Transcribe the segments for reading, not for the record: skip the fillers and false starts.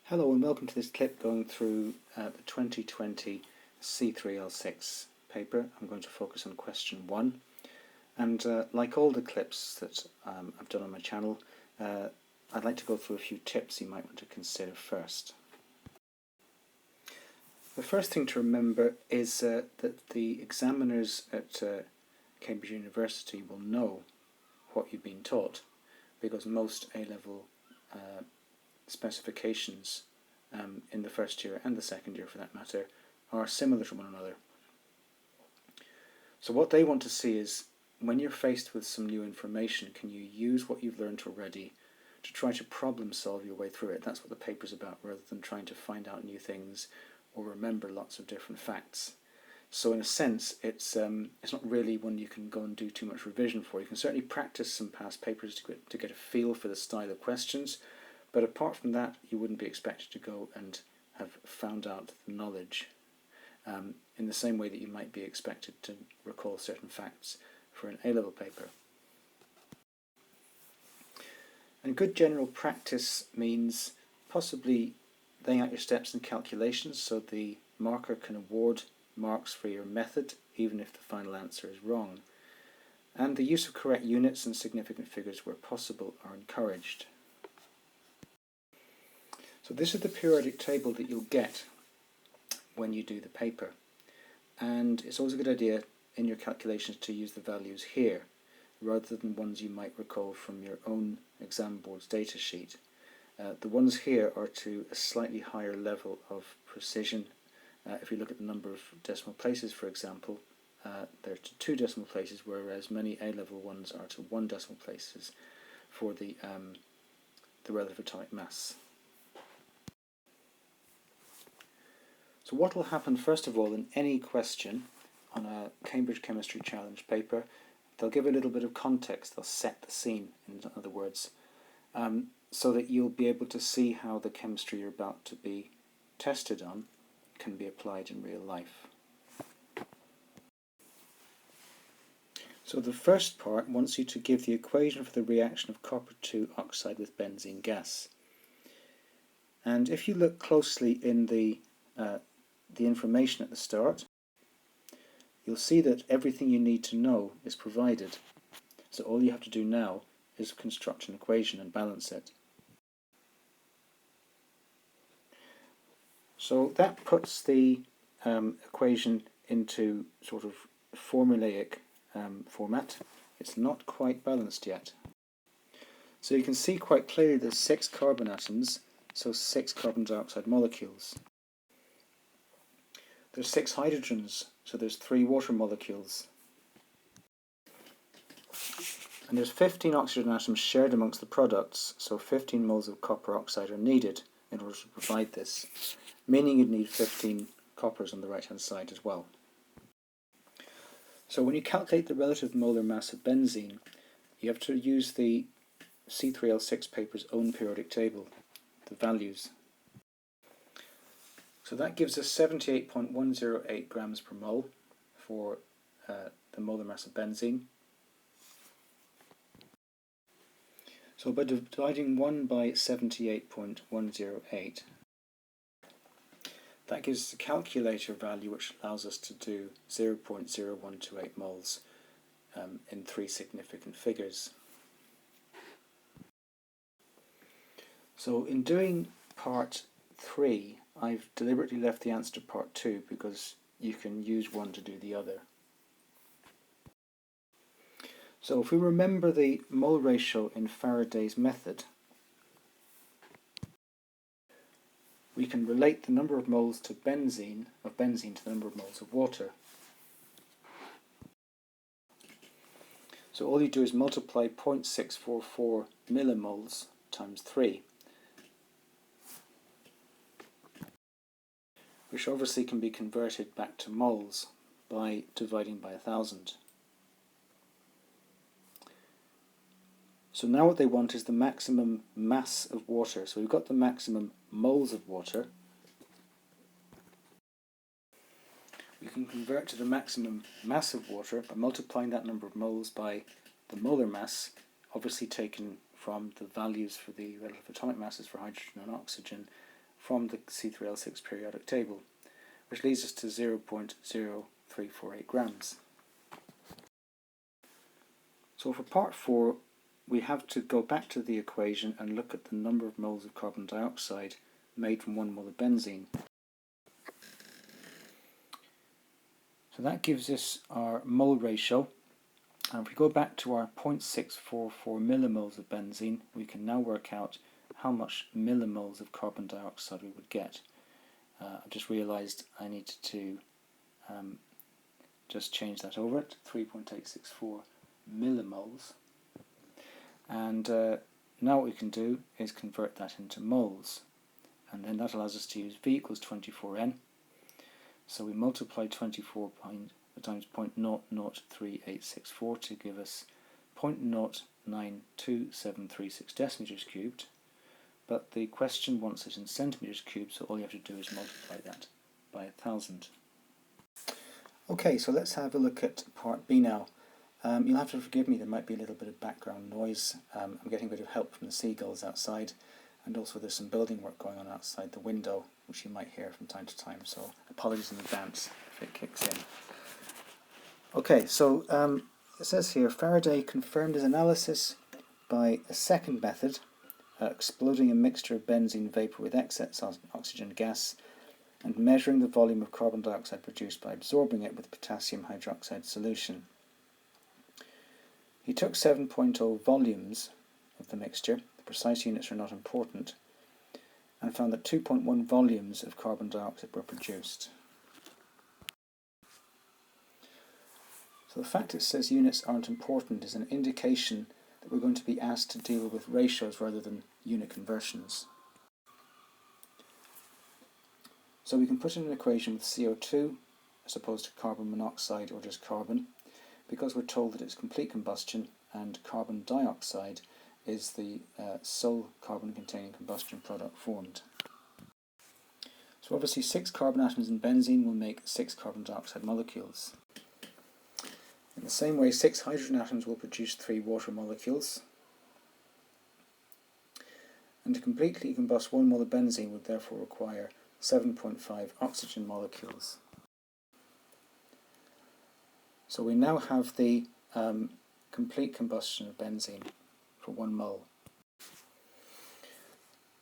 Hello and welcome to this clip going through the 2020 C3L6 paper. I'm going to focus on question 1, and like all the clips that I've done on my channel, I'd like to go through a few tips you might want to consider first. The first thing to remember is that the examiners at Cambridge University will know what you've been taught, because most A-level specifications in the first year and the second year for that matter are similar to one another. So what they want to see is, when you're faced with some new information, can you use what you've learned already to try to problem solve your way through it? That's what the paper's about, rather than trying to find out new things or remember lots of different facts. So in a sense, it's not really one you can go and do too much revision for. You can certainly practice some past papers to get a feel for the style of questions, but apart from that, you wouldn't be expected to go and have found out the knowledge in the same way that you might be expected to recall certain facts for an A-level paper. And good general practice means possibly laying out your steps and calculations so the marker can award marks for your method even if the final answer is wrong. And the use of correct units and significant figures where possible are encouraged. So this is the periodic table that you'll get when you do the paper, and it's always a good idea in your calculations to use the values here rather than ones you might recall from your own exam board's data sheet. The ones here are to a slightly higher level of precision. If you look at the number of decimal places, for example, they're to 2 decimal places, whereas many A-level ones are to 1 decimal places for the relative atomic mass. So what will happen first of all in any question on a Cambridge Chemistry Challenge paper, they'll give a little bit of context, they'll set the scene, in other words, so that you'll be able to see how the chemistry you're about to be tested on can be applied in real life. So the first part wants you to give the equation for the reaction of copper 2 oxide with benzene gas. And if you look closely in the information at the start, you'll see that everything you need to know is provided. So all you have to do now is construct an equation and balance it. So that puts the equation into sort of formulaic format. It's not quite balanced yet. So you can see quite clearly there's 6 carbon atoms, so 6 carbon dioxide molecules. There's 6 hydrogens, so there's 3 water molecules. And there's 15 oxygen atoms shared amongst the products, so 15 moles of copper oxide are needed in order to provide this, meaning you'd need 15 coppers on the right hand side as well. So when you calculate the relative molar mass of benzene, you have to use the C3L6 paper's own periodic table, the values. So that gives us 78.108 grams per mole for the molar mass of benzene. So by dividing 1 by 78.108, that gives us a calculator value which allows us to do 0.0128 moles in 3 significant figures. So in doing part 3, I've deliberately left the answer to part 2 because you can use one to do the other. So if we remember the mole ratio in Faraday's method, we can relate the number of moles to benzene to the number of moles of water. So all you do is multiply 0.644 millimoles times 3. Which obviously can be converted back to moles by dividing by 1,000. So now what they want is the maximum mass of water. So we've got the maximum moles of water. We can convert to the maximum mass of water by multiplying that number of moles by the molar mass, obviously taken from the values for the relative atomic masses for hydrogen and oxygen, from the C3L6 periodic table, which leads us to 0.0348 grams. So for part 4, we have to go back to the equation and look at the number of moles of carbon dioxide made from 1 mole of benzene. So that gives us our mole ratio, and if we go back to our 0.644 millimoles of benzene, we can now work out how much millimoles of carbon dioxide we would get. I've just realised I need to just change that over to 3.864 millimoles, and now what we can do is convert that into moles, and then that allows us to use V equals 24N. So we multiply 24 times 0.003864 to give us 0.092736 decimeters cubed, but the question wants it in centimeters cubed, so all you have to do is multiply that by 1,000. Okay, so let's have a look at part B now. You'll have to forgive me, there might be a little bit of background noise. I'm getting a bit of help from the seagulls outside, and also there's some building work going on outside the window, which you might hear from time to time, so apologies in advance if it kicks in. Okay, so it says here, Faraday confirmed his analysis by a second method, exploding a mixture of benzene vapour with excess oxygen gas, and measuring the volume of carbon dioxide produced by absorbing it with potassium hydroxide solution. He took 7.0 volumes of the mixture, the precise units are not important, and found that 2.1 volumes of carbon dioxide were produced. So the fact it says units aren't important is an indication that we're going to be asked to deal with ratios rather than unit conversions. So we can put in an equation with CO2 as opposed to carbon monoxide or just carbon, because we're told that it's complete combustion and carbon dioxide is the sole carbon-containing combustion product formed. So obviously 6 carbon atoms in benzene will make 6 carbon dioxide molecules. In the same way, 6 hydrogen atoms will produce 3 water molecules. And to completely combust 1 mole of benzene would therefore require 7.5 oxygen molecules. So we now have the complete combustion of benzene for 1 mole.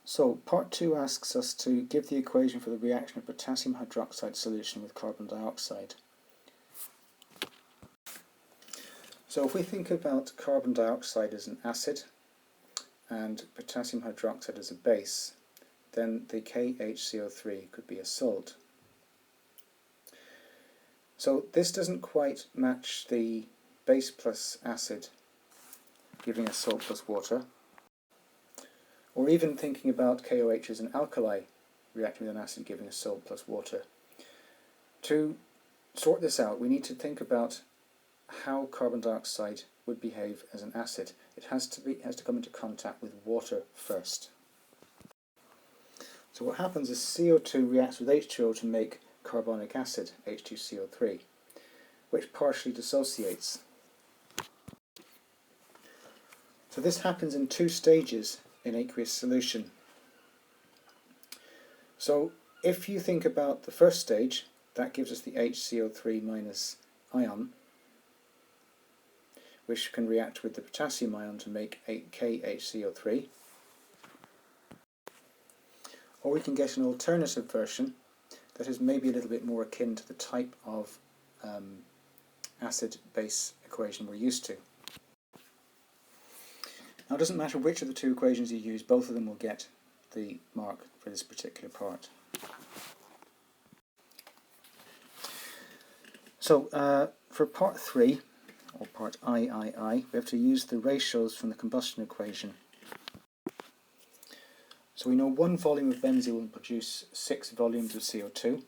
So part 2 asks us to give the equation for the reaction of potassium hydroxide solution with carbon dioxide. So if we think about carbon dioxide as an acid and potassium hydroxide as a base, then the KHCO3 could be a salt. So this doesn't quite match the base plus acid giving us salt plus water, or even thinking about KOH as an alkali reacting with an acid giving us salt plus water. To sort this out, we need to think about how carbon dioxide would behave as an acid. It has to come into contact with water first. So what happens is CO2 reacts with H2O to make carbonic acid, H2CO3, which partially dissociates. So this happens in 2 stages in aqueous solution. So if you think about the first stage, that gives us the HCO3 minus ion, which can react with the potassium ion to make KHCO3. Or we can get an alternative version that is maybe a little bit more akin to the type of acid-base equation we're used to. Now it doesn't matter which of the 2 equations you use, both of them will get the mark for this particular part. So for part 3, or part III, we have to use the ratios from the combustion equation. So we know 1 volume of benzene will produce 6 volumes of CO2.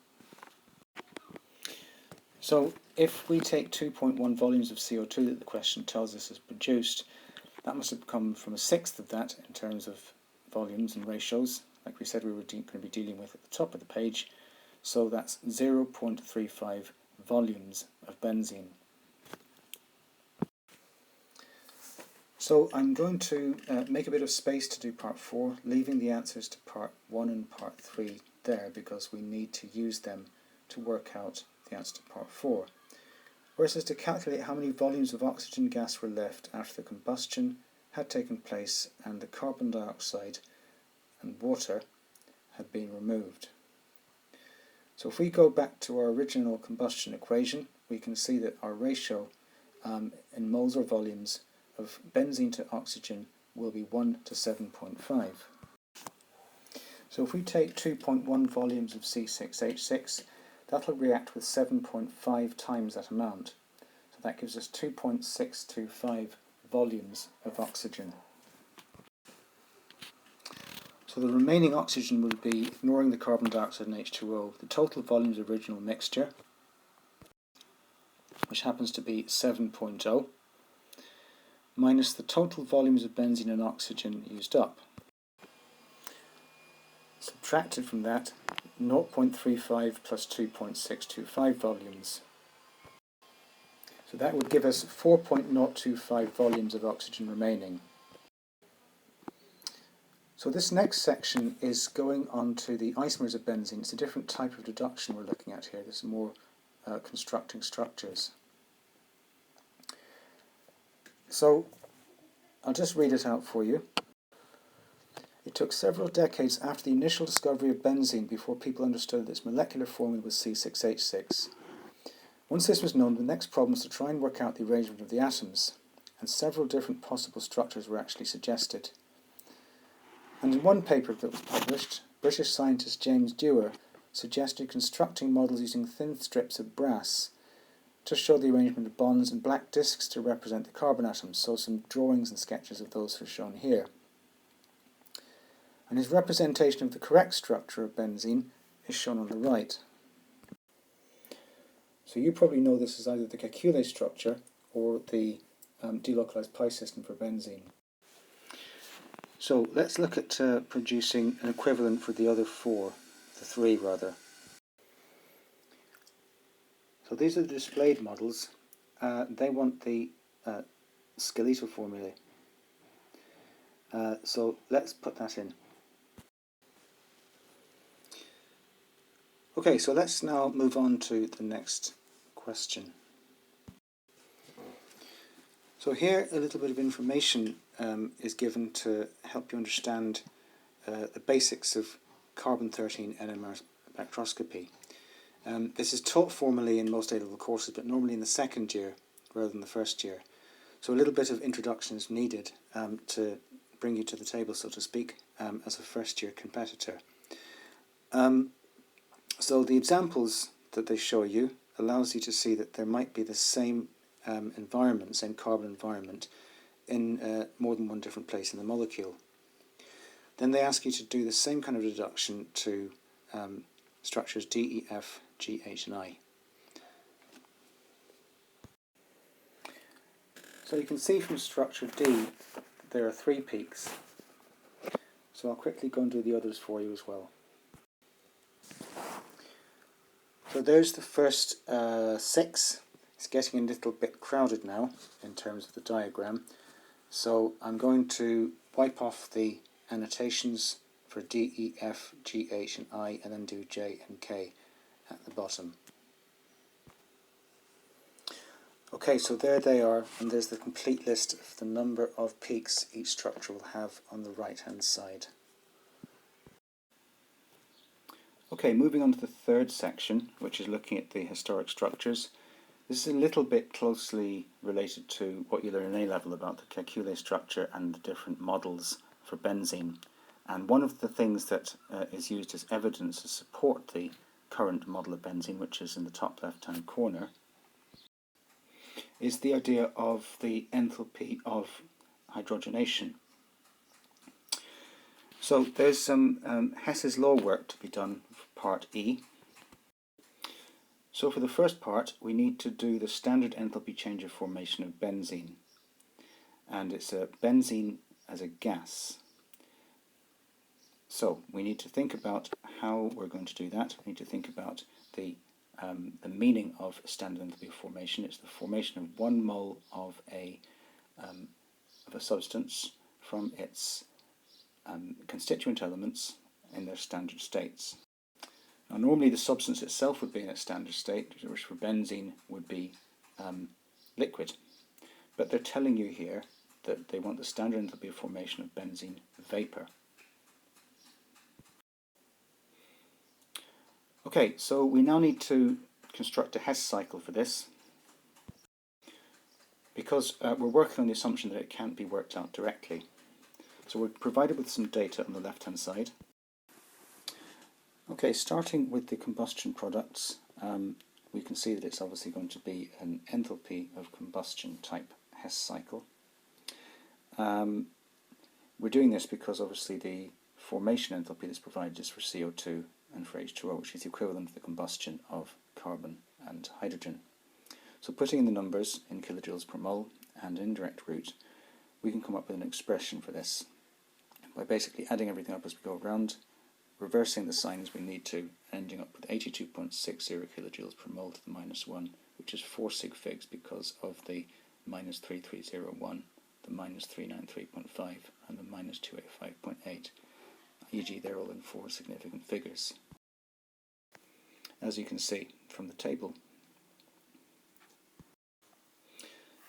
So if we take 2.1 volumes of CO2 that the question tells us is produced, that must have come from 1/6 of that in terms of volumes and ratios, like we said we were going to be dealing with at the top of the page. So that's 0.35 volumes of benzene. So I'm going to make a bit of space to do part 4, leaving the answers to part 1 and part 3 there because we need to use them to work out the answer to part 4. Where it says to calculate how many volumes of oxygen gas were left after the combustion had taken place and the carbon dioxide and water had been removed. So if we go back to our original combustion equation, we can see that our ratio in moles or volumes of benzene to oxygen will be 1 to 7.5. So if we take 2.1 volumes of C6H6, that will react with 7.5 times that amount. So that gives us 2.625 volumes of oxygen. So the remaining oxygen will be, ignoring the carbon dioxide and H2O, the total volumes of original mixture, which happens to be 7.0, minus the total volumes of benzene and oxygen used up. Subtracted from that, 0.35 plus 2.625 volumes. So that would give us 4.025 volumes of oxygen remaining. So this next section is going on to the isomers of benzene. It's a different type of deduction we're looking at here. This is more constructing structures. So I'll just read it out for you. It took several decades after the initial discovery of benzene before people understood that its molecular formula was C6H6. Once this was known, the next problem was to try and work out the arrangement of the atoms, and several different possible structures were actually suggested. And in one paper that was published, British scientist James Dewar suggested constructing models using thin strips of brass to show the arrangement of bonds and black discs to represent the carbon atoms, so some drawings and sketches of those are shown here. And his representation of the correct structure of benzene is shown on the right. So you probably know this as either the Kekule structure or the delocalized pi system for benzene. So let's look at producing an equivalent for the other three rather. So these are the displayed models. They want the skeletal formulae. So let's put that in. Okay, so let's now move on to the next question. So here a little bit of information is given to help you understand the basics of carbon-13 NMR spectroscopy. This is taught formally in most A-level courses, but normally in the second year rather than the first year. So a little bit of introduction is needed to bring you to the table, so to speak, as a first-year competitor. So the examples that they show you allows you to see that there might be the same environment, same carbon environment, in more than one different place in the molecule. Then they ask you to do the same kind of deduction to structures D, E, F, G, H and I. So you can see from structure D there are 3 peaks. So I'll quickly go and do the others for you as well. So there's the first 6. It's getting a little bit crowded now in terms of the diagram. So I'm going to wipe off the annotations for D, E, F, G, H and I and then do J and K at the bottom. Okay, so there they are, and there's the complete list of the number of peaks each structure will have on the right hand side. Okay, moving on to the third section, which is looking at the historic structures. This is a little bit closely related to what you learn in A-level about the Kekule structure and the different models for benzene. And one of the things that is used as evidence to support the current model of benzene, which is in the top left-hand corner, is the idea of the enthalpy of hydrogenation. So there's some Hess's law work to be done for part E. So for the first part we need to do the standard enthalpy change of formation of benzene, and it's a benzene as a gas. So we need to think about how we're going to do that. We need to think about the meaning of standard enthalpy of formation. It's the formation of 1 mole of a of a substance from its constituent elements in their standard states. Now normally the substance itself would be in its standard state, which for benzene would be liquid, but they're telling you here that they want the standard enthalpy of formation of benzene vapor. Okay, so we now need to construct a Hess cycle for this, because we're working on the assumption that it can't be worked out directly. So we're provided with some data on the left hand side. Okay, starting with the combustion products, we can see that it's obviously going to be an enthalpy of combustion type Hess cycle. We're doing this because obviously the formation enthalpy that's provided is for CO2 and for H2O, which is the equivalent of the combustion of carbon and hydrogen. So putting in the numbers in kilojoules per mole and indirect route, we can come up with an expression for this by basically adding everything up as we go around, reversing the sign as we need to, ending up with 82.60 kilojoules per mole to the -1, which is 4 sig figs because of the -3301, the -393.5 and the -285.8, e.g. they're all in 4 significant figures, as you can see from the table.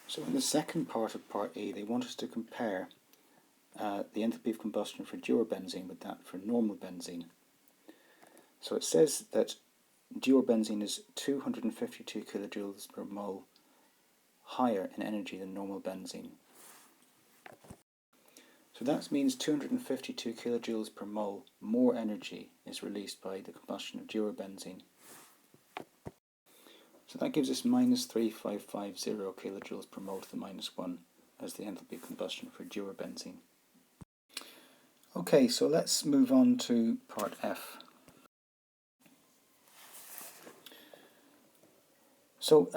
So in the second part of part E, they want us to compare the enthalpy of combustion for Dewar benzene with that for normal benzene. So it says that Dewar benzene is 252 kilojoules per mole higher in energy than normal benzene. So that means 252 kilojoules per mole more energy is released by the combustion of Dewar benzene. So that gives us -3550 kilojoules per mole to the -1 as the enthalpy of combustion for Dewar benzene. Okay, so let's move on to part F. So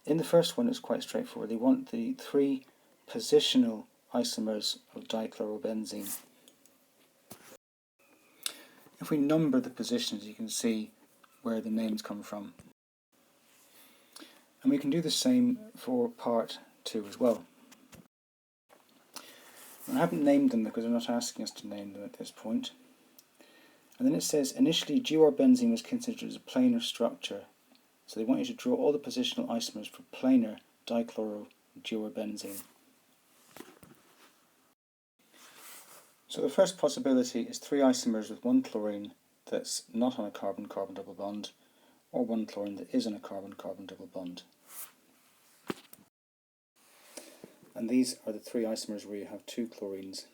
in the first one it's quite straightforward. They want the 3 positional isomers of dichlorobenzene. If we number the positions, you can see where the names come from. And we can do the same for part 2 as well. I haven't named them because they're not asking us to name them at this point. And then it says, initially Dewar benzene was considered as a planar structure, so they want you to draw all the positional isomers for planar dichloro-Dewar benzene. So the first possibility is 3 isomers with 1 chlorine that's not on a carbon-carbon double bond, or 1 chlorine that is on a carbon-carbon double bond. And these are the 3 isomers where you have 2 chlorines,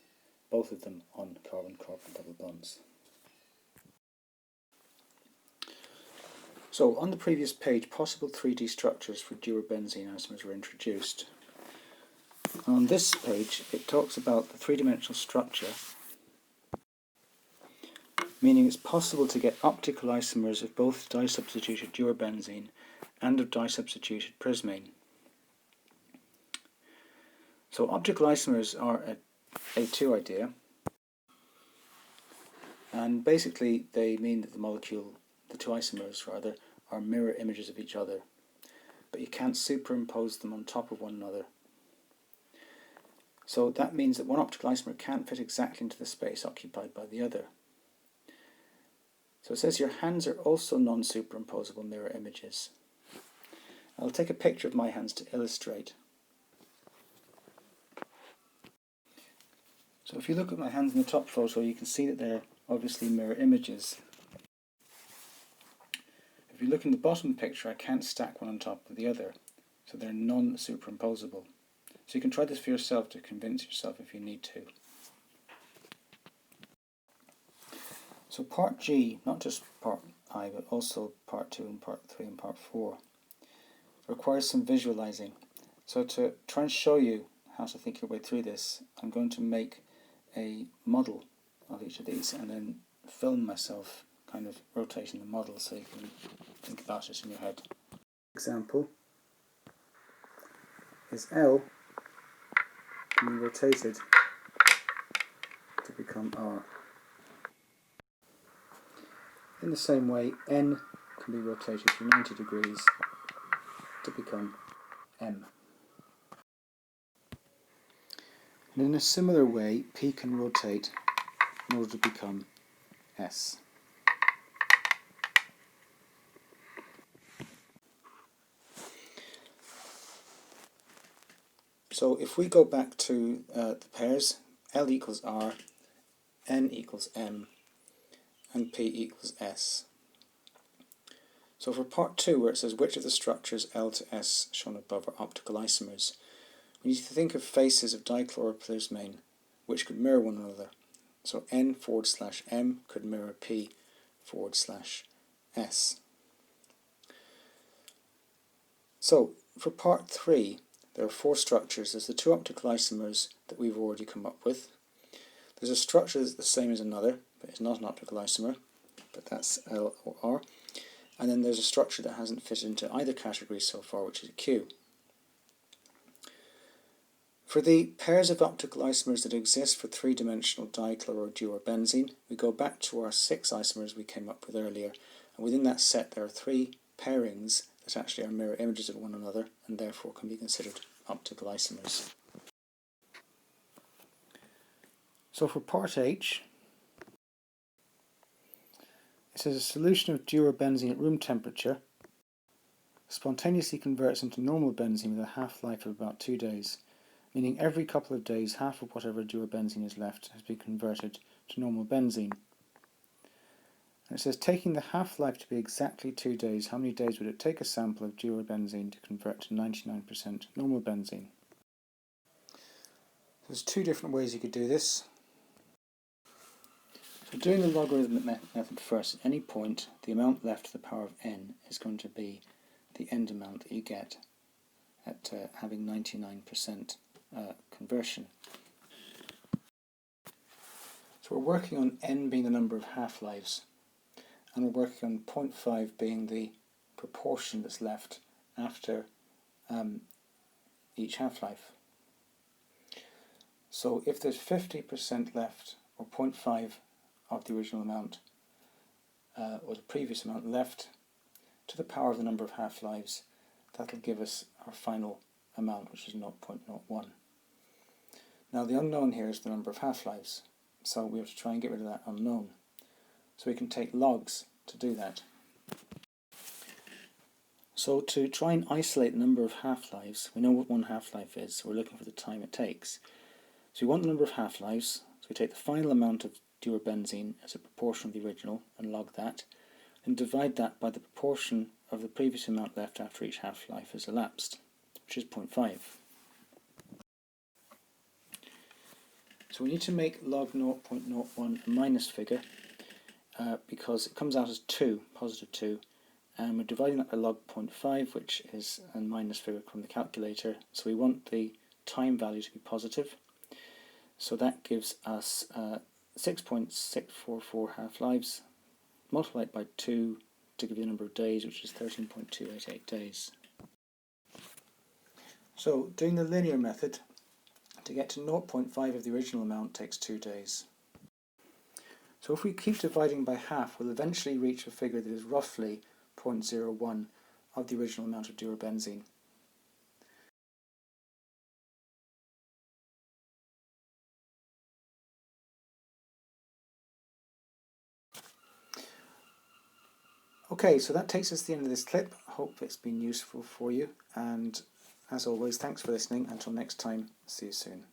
both of them on carbon-carbon double bonds. So on the previous page, possible 3D structures for Dewar benzene isomers were introduced. On this page, it talks about the 3-dimensional structure, meaning it's possible to get optical isomers of both disubstituted Dewar benzene and of disubstituted prismane. So optical isomers are a A2 idea, and basically they mean that the 2 isomers rather, are mirror images of each other, but you can't superimpose them on top of one another. So that means that one optical isomer can't fit exactly into the space occupied by the other. So it says your hands are also non-superimposable mirror images. I'll take a picture of my hands to illustrate. So if you look at my hands in the top photo, you can see that they're obviously mirror images. If you look in the bottom picture, I can't stack one on top of the other, so they're non-superimposable. So you can try this for yourself to convince yourself if you need to. So part G, not just part I, but also part 2 and part 3 and part 4, requires some visualizing. So to try and show you how to think your way through this, I'm going to make a model of each of these and then film myself kind of rotating the model so you can think about it in your head. Example is L can be rotated to become R. In the same way, N can be rotated for 90 degrees to become M. And in a similar way, P can rotate in order to become S. So if we go back to the pairs, L equals R, N equals M, and P equals S. So for part 2, where it says which of the structures L to S shown above are optical isomers, we need to think of faces of dichloroplasmane which could mirror one another. So N/M could mirror P/S. So for part 3, there are 4 structures. There's the 2 optical isomers that we've already come up with. There's a structure that's the same as another, but it's not an optical isomer, but that's L or R. And then there's a structure that hasn't fit into either category so far, which is a Q. For the pairs of optical isomers that exist for 3-dimensional dichloro or Dewar benzene, we go back to our 6 isomers we came up with earlier, and within that set there are 3 pairings that actually are mirror images of one another and therefore can be considered optical isomers. So for part H, it says a solution of Dewar benzene at room temperature spontaneously converts into normal benzene with a half-life of about 2 days, meaning every couple of days half of whatever Dewar benzene is left has been converted to normal benzene. And it says taking the half-life to be exactly 2 days, how many days would it take a sample of Dewar benzene to convert to 99% normal benzene? There's 2 different ways you could do this. So doing the logarithmic method first, at any point the amount left to the power of n is going to be the end amount that you get at having 99% conversion. So we're working on n being the number of half-lives, and we're working on 0.5 being the proportion that's left after each half-life. So if there's 50% left, or 0.5 of the original amount, or the previous amount left, to the power of the number of half-lives, that'll give us our final amount, which is 0.01. Now the unknown here is the number of half-lives, so we have to try and get rid of that unknown. So we can take logs to do that. So to try and isolate the number of half-lives, we know what one half-life is, so we're looking for the time it takes. So we want the number of half-lives, so we take the final amount of Dewar benzene as a proportion of the original and log that, and divide that by the proportion of the previous amount left after each half-life has elapsed, which is 0.5. So we need to make log 0.01 a minus figure because it comes out as 2, positive 2, and we're dividing that by log 0.5, which is a minus figure from the calculator, so we want the time value to be positive. So that gives us 6.644 half-lives, multiplied by 2 to give you the number of days, which is 13.288 days. So doing the linear method, to get to 0.5 of the original amount takes 2 days. So if we keep dividing by half, we'll eventually reach a figure that is roughly 0.01 of the original amount of Dewar benzene. Okay, so that takes us to the end of this clip. I hope it's been useful for you, and as always, thanks for listening. Until next time, see you soon.